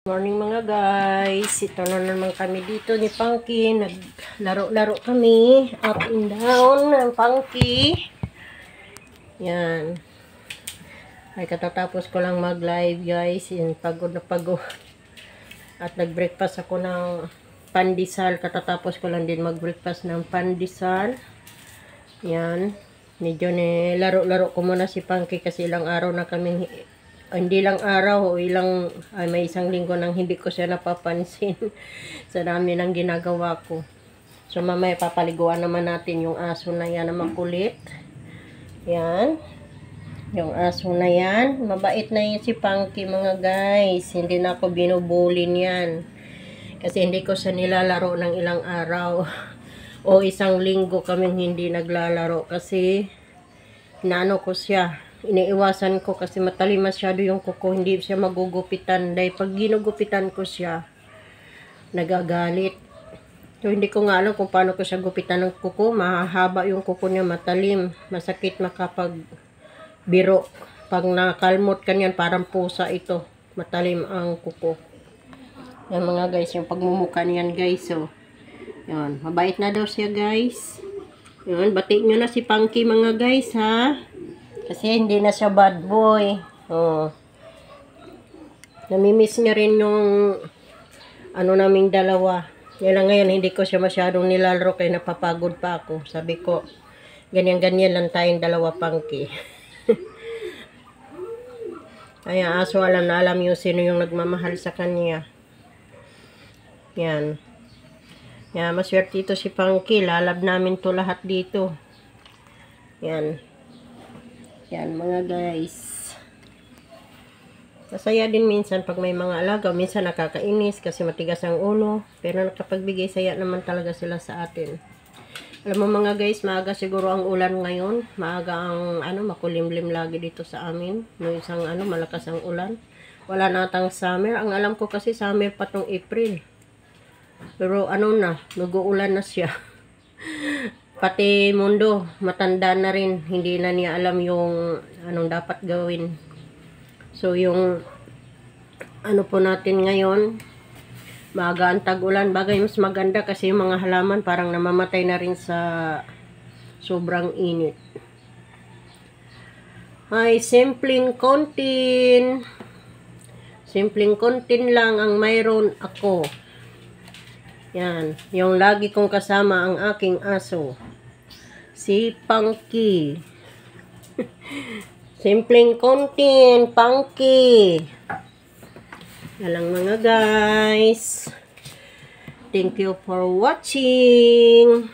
Morning mga guys, ito na naman kami dito ni Punky, naglaro-laro kami, up and down ng Punky. Yan, ay katatapos ko lang mag live guys, yan, pagod na pagod, at nag-breakfast ako ng pandesal, katatapos ko lang din mag-breakfast ng pandesal. Yan, medyo laro-laro ko muna si Punky kasi ilang araw na kami, hindi lang araw, may isang linggo nang hindi ko siya napapansin sa dami ng ginagawa ko. So mamaya papaliguan naman natin yung aso na yan na makulit. Yan, yung aso na yan, mabait na yan si Punky mga guys, hindi na ako binubulin yan kasi hindi ko siya nilalaro ng ilang araw o isang linggo kaming hindi naglalaro kasi inaano ko siya, iniiwasan ko kasi matalim masyado yung kuko, hindi siya magugupitan. Dahil pag ginugupitan ko siya, nagagalit. So, hindi ko nga alam kung paano ko siya gupitan ng kuko. Mahahaba yung kuko niya, matalim. Masakit makapag biro. Pag nakalmot ka niyan, parang pusa ito. Matalim ang kuko. Yan mga guys, yung pagmumuka niyan guys. So, yan. Mabait na daw siya guys. Yan, batiin nyo na si Punky mga guys ha. Kasi hindi na siya bad boy. Oh. Namimiss niya rin yung ano naming dalawa. Yan lang ngayon, hindi ko siya masyadong nilalaro kaya napapagod pa ako. Sabi ko, ganyan-ganyan lang tayong dalawa Punky. Kaya aso alam na alam yung sino yung nagmamahal sa kanya. Yan. Yan, maswerte ito si Punky. Lalab namin to lahat dito. Yan. Yan mga guys. Masaya din minsan pag may mga alaga. Minsan nakakainis kasi matigas ang ulo. Pero nakapagbigay saya naman talaga sila sa atin. Alam mo mga guys, maaga siguro ang ulan ngayon. Maaga ang makulimlim lagi dito sa amin. No isang malakas ang ulan. Wala natang summer. Ang alam ko kasi summer pa tong April. Pero nag-uulan na siya. Pati mundo, matanda na rin. Hindi na niya alam yung anong dapat gawin. So, yung po natin ngayon, maaga ang tag-ulan. Bagay mas maganda kasi yung mga halaman parang namamatay na rin sa sobrang init. Ay, simpleng kontin. Simpleng kontin lang ang mayroon ako. Yan, yung lagi kong kasama ang aking aso. Si Punky. Simpleng kontin, Punky. Yan lang mga guys. Thank you for watching.